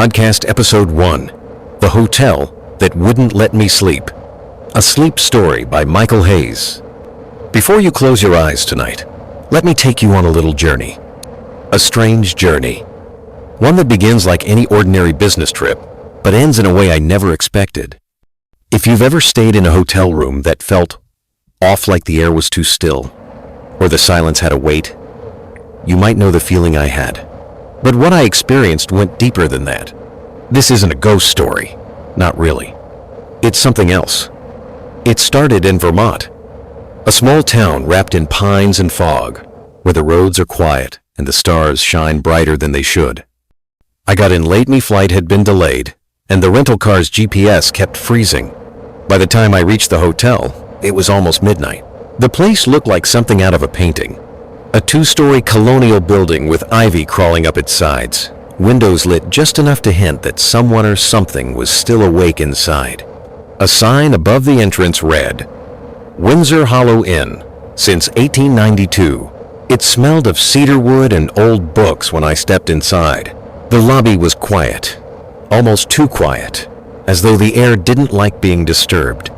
Podcast Episode 1, The Hotel That Wouldn't Let Me Sleep. A sleep story by Michael Hayes. Before you close your eyes tonight, let me take you on a little journey. A strange journey. One that begins like any ordinary business trip, but ends in a way I never expected. If you've ever stayed in a hotel room that felt off, like the air was too still, or the silence had a weight, you might know the feeling I had. But what I experienced went deeper than that. This isn't a ghost story. Not really. It's something else. It started in Vermont, a small town wrapped in pines and fog, where the roads are quiet and the stars shine brighter than they should. I got in late. My flight had been delayed, and the rental car's GPS kept freezing. By the time I reached the hotel, it was almost midnight. The place looked like something out of a painting. A two-story colonial building with ivy crawling up its sides, windows lit just enough to hint that someone or something was still awake inside. A sign above the entrance read, Windsor Hollow Inn, since 1892. It smelled of cedarwood and old books when I stepped inside. The lobby was quiet, almost too quiet, as though the air didn't like being disturbed.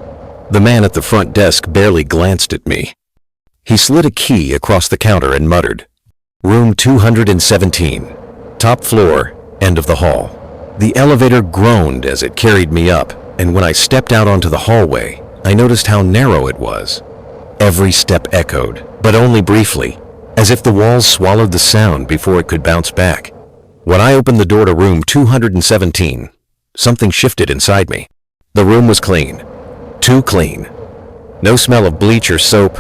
The man at the front desk barely glanced at me. He slid a key across the counter and muttered, Room 217, top floor, end of the hall. The elevator groaned as it carried me up, and when I stepped out onto the hallway, I noticed how narrow it was. Every step echoed, but only briefly, as if the walls swallowed the sound before it could bounce back. When I opened the door to room 217, something shifted inside me. The room was clean. Too clean. No smell of bleach or soap.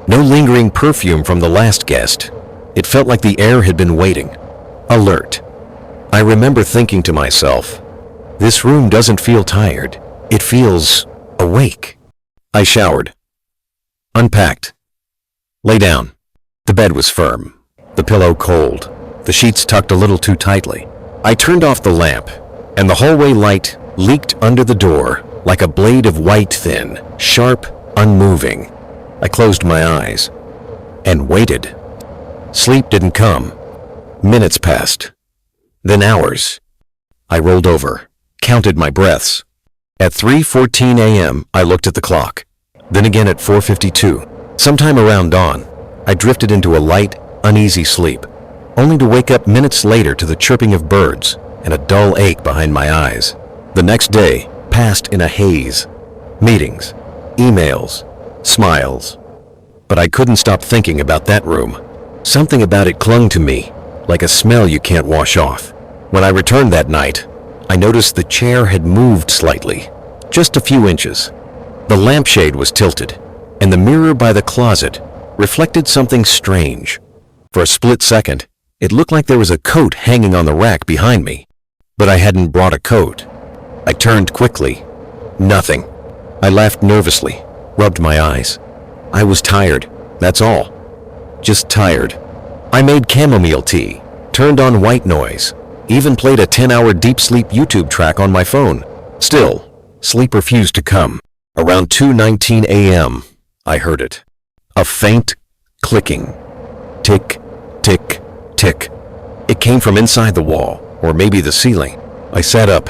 No lingering perfume from the last guest. It felt like the air had been waiting, alert. I remember thinking to myself, this room doesn't feel tired. It feels awake. I showered, unpacked, lay down. The bed was firm, the pillow cold, the sheets tucked a little too tightly. I turned off the lamp, and the hallway light leaked under the door like a blade of white thin, sharp, unmoving. I closed my eyes and waited. Sleep didn't come. Minutes passed, then hours. I rolled over, counted my breaths. At 3:14 a.m., I looked at the clock. Then again at 4:52. Sometime around dawn, I drifted into a light, uneasy sleep, only to wake up minutes later to the chirping of birds and a dull ache behind my eyes. The next day passed in a haze. Meetings, emails, smiles. But I couldn't stop thinking about that room. Something about it clung to me, like a smell you can't wash off. When I returned that night, I noticed the chair had moved slightly, just a few inches. The lampshade was tilted, and the mirror by the closet reflected something strange. For a split second, it looked like there was a coat hanging on the rack behind me, but I hadn't brought a coat. I turned quickly. Nothing. I laughed nervously, rubbed my eyes. I was tired, that's all. Just tired. I made chamomile tea, turned on white noise, even played a 10-hour deep sleep YouTube track on my phone. Still, sleep refused to come. Around 2:19 a.m., I heard it. A faint clicking. Tick, tick, tick. It came from inside the wall, or maybe the ceiling. I sat up.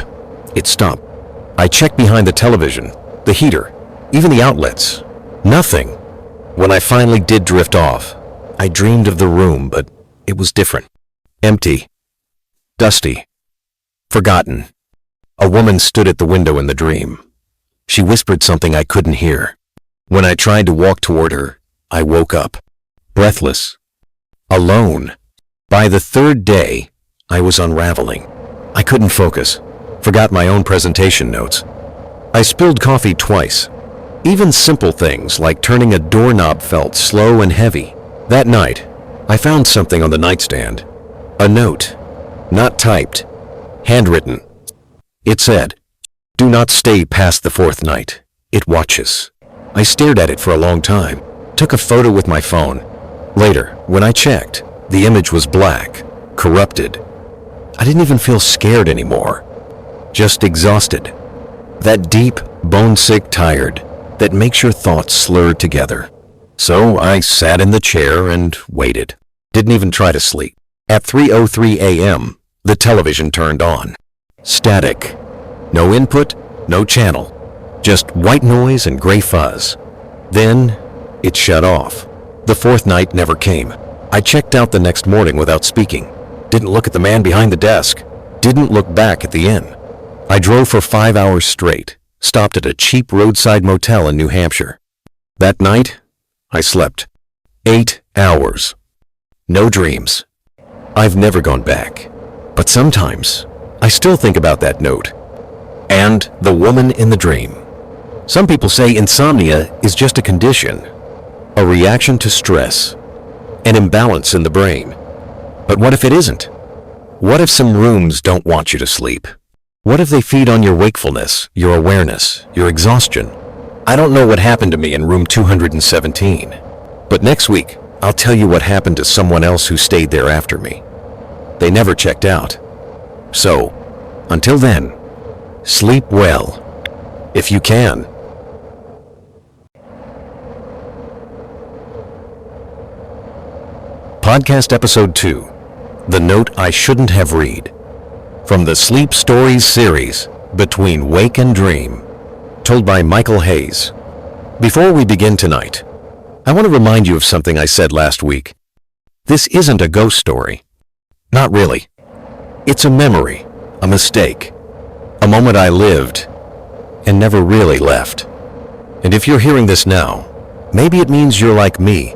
It stopped. I checked behind the television, the heater, even the outlets. Nothing. When I finally did drift off, I dreamed of the room, but it was different. Empty. Dusty. Forgotten. A woman stood at the window in the dream. She whispered something I couldn't hear. When I tried to walk toward her, I woke up, breathless, alone. By the third day, I was unraveling. I couldn't focus, forgot my own presentation notes. I spilled coffee twice. Even simple things like turning a doorknob felt slow and heavy. That night, I found something on the nightstand. A note, not typed, handwritten. It said, "Do not stay past the fourth night. It watches." I stared at it for a long time, took a photo with my phone. Later, when I checked, the image was black, corrupted. I didn't even feel scared anymore, just exhausted. That deep, bone-sick tired that makes your thoughts slur together. So I sat in the chair and waited. Didn't even try to sleep. At 3:03 a.m., The television turned on. Static. No input, no channel. Just white noise and gray fuzz. Then, it shut off. The fourth night never came. I checked out the next morning without speaking. Didn't look at the man behind the desk. Didn't look back at the inn. I drove for 5 hours straight. Stopped at a cheap roadside motel in New Hampshire. That night, I slept. 8 hours. No dreams. I've never gone back. But sometimes, I still think about that note. And the woman in the dream. Some people say insomnia is just a condition, a reaction to stress, an imbalance in the brain. But what if it isn't? What if some rooms don't want you to sleep? What if they feed on your wakefulness, your awareness, your exhaustion? I don't know what happened to me in room 217, but next week, I'll tell you what happened to someone else who stayed there after me. They never checked out. So, until then, sleep well, if you can. Podcast Episode 2, The Note I Shouldn't Have Read. From the Sleep Stories series, Between Wake and Dream, told by Michael Hayes. Before we begin tonight, I want to remind you of something I said last week. This isn't a ghost story. Not really. It's a memory, a mistake, a moment I lived and never really left. And if you're hearing this now, maybe it means you're like me,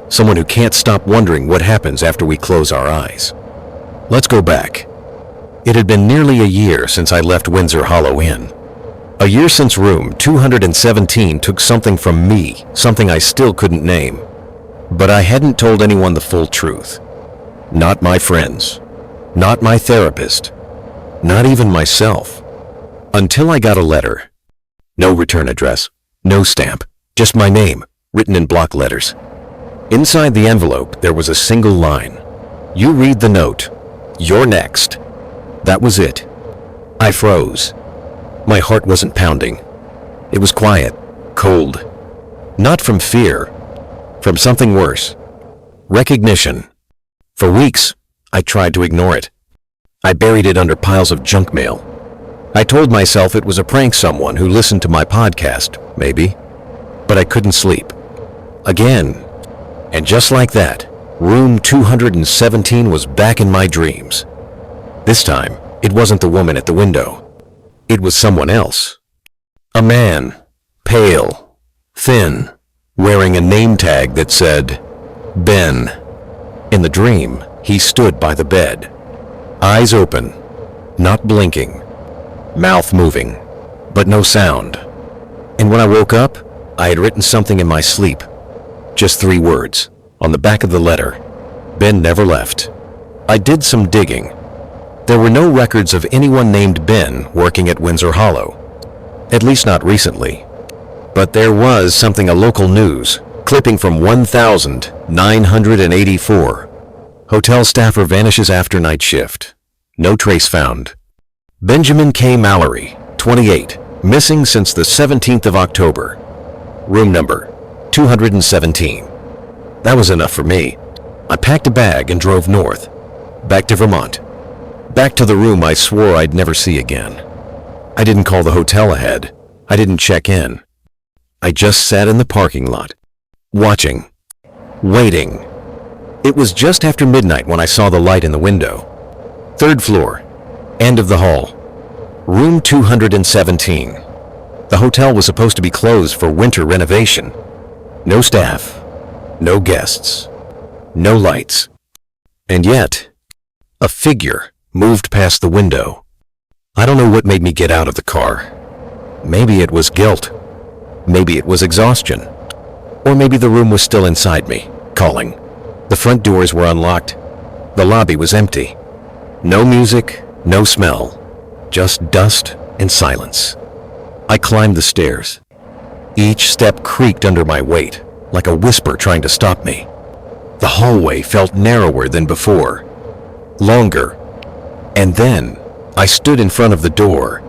someone who can't stop wondering what happens after we close our eyes. Let's go back. It had been nearly a year since I left Windsor Hollow Inn. A year since room 217 took something from me, something I still couldn't name. But I hadn't told anyone the full truth. Not my friends. Not my therapist. Not even myself. Until I got a letter. No return address. No stamp. Just my name, written in block letters. Inside the envelope, there was a single line. You read the note. You're next. That was it. I froze. My heart wasn't pounding. It was quiet, cold. Not from fear. From something worse. Recognition. For weeks, I tried to ignore it. I buried it under piles of junk mail. I told myself it was a prank someone who listened to my podcast, maybe. But I couldn't sleep. Again. And just like that, room 217 was back in my dreams. This time, it wasn't the woman at the window. It was someone else. A man, pale, thin, wearing a name tag that said, Ben. In the dream, he stood by the bed. Eyes open, not blinking. Mouth moving, but no sound. And when I woke up, I had written something in my sleep. Just 3 words, on the back of the letter. Ben never left. I did some digging. There were no records of anyone named Ben working at Windsor Hollow. At least not recently. But there was something a local news, clipping from 1984. Hotel staffer vanishes after night shift. No trace found. Benjamin K. Mallory, 28, missing since the 17th of October. Room number 217. That was enough for me. I packed a bag and drove north. Back to Vermont. Back to the room I swore I'd never see again. I didn't call the hotel ahead. I didn't check in. I just sat in the parking lot, watching, waiting. It was just after midnight when I saw the light in the window. 3rd floor, end of the hall. Room 217. The hotel was supposed to be closed for winter renovation. No staff, no guests, no lights. And yet, a figure moved past the window. I don't know what made me get out of the car. Maybe it was guilt. Maybe it was exhaustion. Or maybe the room was still inside me, calling. The front doors were unlocked. The lobby was empty. No music, no smell. Just dust and silence. I climbed the stairs. Each step creaked under my weight, like a whisper trying to stop me. The hallway felt narrower than before. Longer. And then, I stood in front of the door.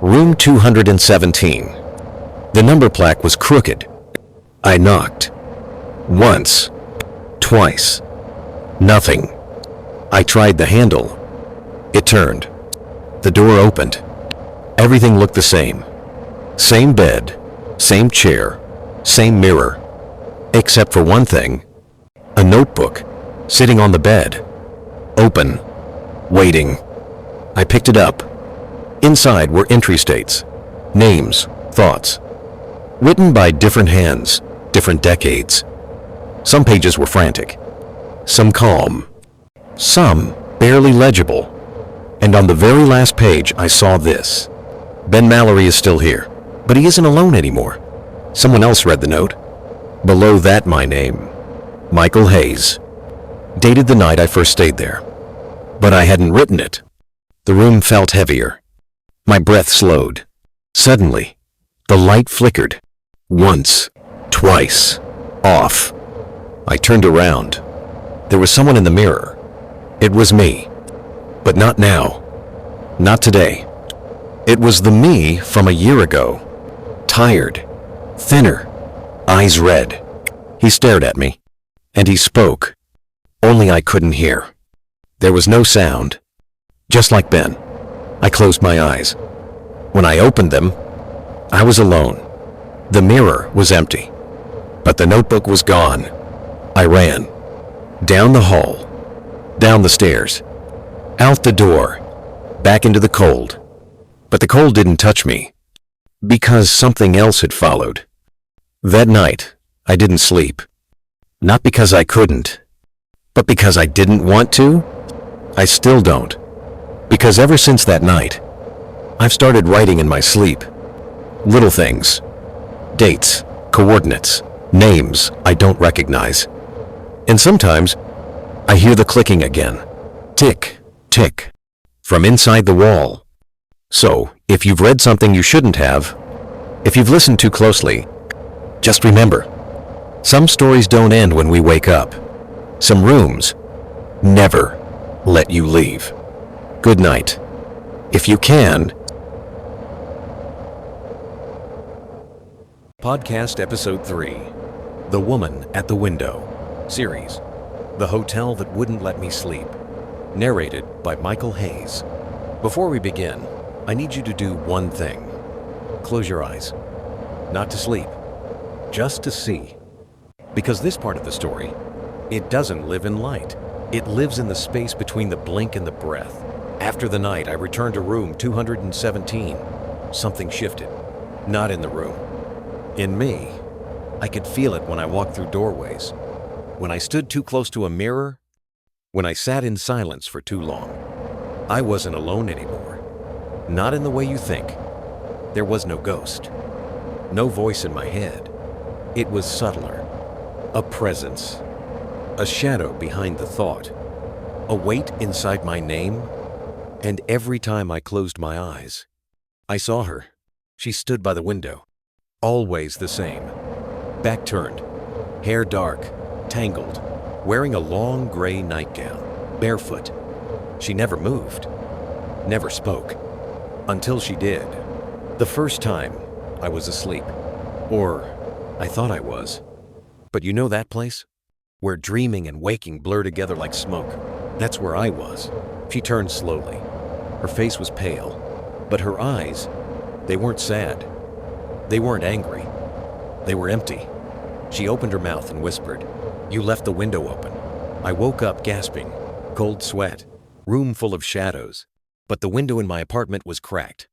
Room 217. The number plaque was crooked. I knocked. Once. Twice. Nothing. I tried the handle. It turned. The door opened. Everything looked the same. Same bed, same chair, same mirror. Except for one thing. A notebook, sitting on the bed. Open. Waiting. I picked it up. Inside were entry states. Names, thoughts. Written by different hands, different decades. Some pages were frantic. Some calm. Some barely legible. And on the very last page I saw this. Ben Mallory is still here, but he isn't alone anymore. Someone else read the note. Below that, my name. Michael Hayes. Dated the night I first stayed there. But I hadn't written it. The room felt heavier. My breath slowed. Suddenly, the light flickered. Once, twice, off. I turned around. There was someone in the mirror. It was me. But not now. Not today. It was the me from a year ago. Tired. Thinner. Eyes red. He stared at me. And he spoke. Only I couldn't hear. There was no sound. Just like Ben. I closed my eyes. When I opened them, I was alone. The mirror was empty. But the notebook was gone. I ran. Down the hall. Down the stairs. Out the door. Back into the cold. But the cold didn't touch me. Because something else had followed. That night, I didn't sleep. Not because I couldn't. But because I didn't want to. I still don't. Because ever since that night, I've started writing in my sleep. Little things. Dates, coordinates, names I don't recognize. And sometimes, I hear the clicking again. Tick, tick. From inside the wall. So, if you've read something you shouldn't have, if you've listened too closely, just remember, some stories don't end when we wake up. Some rooms never let you leave. Good night. If you can. Podcast Episode 3. The Woman at the Window. Series. The Hotel That Wouldn't Let Me Sleep. Narrated by Michael Hayes. Before we begin, I need you to do one thing. Close your eyes. Not to sleep. Just to see. Because this part of the story, it doesn't live in light. It lives in the space between the blink and the breath. After the night I returned to room 217, something shifted. Not in the room. In me. I could feel it when I walked through doorways. When I stood too close to a mirror. When I sat in silence for too long. I wasn't alone anymore. Not in the way you think. There was no ghost. No voice in my head. It was subtler. A presence. A shadow behind the thought. A weight inside my name. And every time I closed my eyes, I saw her. She stood by the window. Always the same. Back turned. Hair dark. Tangled. Wearing a long gray nightgown. Barefoot. She never moved. Never spoke. Until she did. The first time, I was asleep. Or, I thought I was. But you know that place? Where dreaming and waking blur together like smoke. That's where I was. She turned slowly. Her face was pale. But her eyes, they weren't sad. They weren't angry. They were empty. She opened her mouth and whispered, "You left the window open." I woke up gasping. Cold sweat. Room full of shadows. But the window in my apartment was cracked.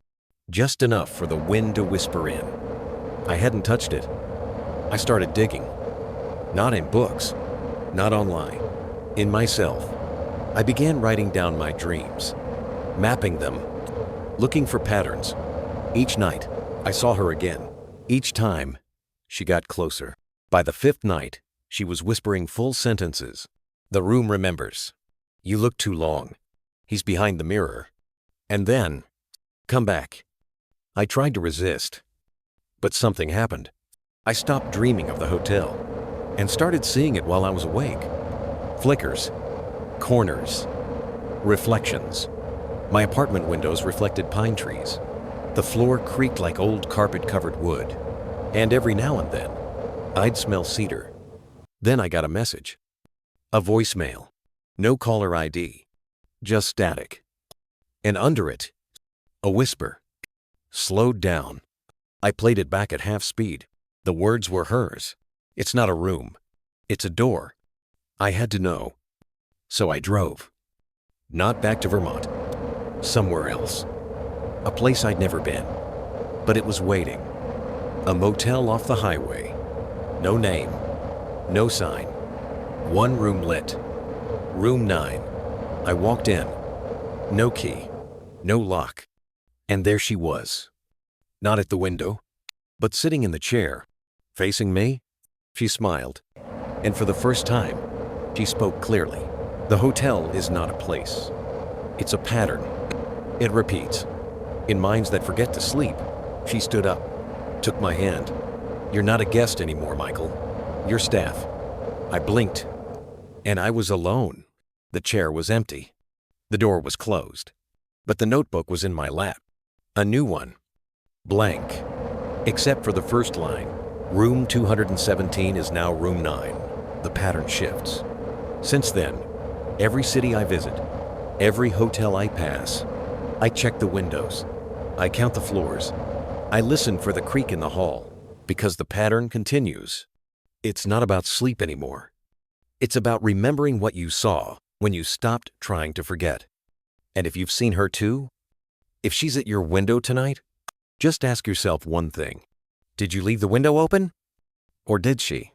Just enough for the wind to whisper in. I hadn't touched it. I started digging. Not in books. Not online. In myself. I began writing down my dreams. Mapping them. Looking for patterns. Each night, I saw her again. Each time, she got closer. By the fifth night, she was whispering full sentences. The room remembers. You look too long. He's behind the mirror. And then, come back. I tried to resist. But something happened. I stopped dreaming of the hotel and started seeing it while I was awake. Flickers. Corners. Reflections. My apartment windows reflected pine trees. The floor creaked like old carpet-covered wood. And every now and then, I'd smell cedar. Then I got a message. A voicemail. No caller ID. Just static. And under it, a whisper. Slowed down. I played it back at half speed. The words were hers. It's not a room. It's a door. I had to know. So I drove. Not back to Vermont. Somewhere else. A place I'd never been. But it was waiting. A motel off the highway. No name. No sign. One room lit. Room 9. I walked in. No key. No lock. And there she was. Not at the window, but sitting in the chair. Facing me, she smiled. And for the first time, she spoke clearly. The hotel is not a place. It's a pattern. It repeats. In minds that forget to sleep, she stood up, took my hand. You're not a guest anymore, Michael. You're staff. I blinked, and I was alone. The chair was empty. The door was closed. But the notebook was in my lap. A new one. Blank. Except for the first line. Room 217 is now room 9. The pattern shifts. Since then, every city I visit, every hotel I pass, I check the windows. I count the floors. I listen for the creak in the hall, because the pattern continues. It's not about sleep anymore. It's about remembering what you saw when you stopped trying to forget. And if you've seen her too, if she's at your window tonight, just ask yourself one thing. Did you leave the window open? Or did she?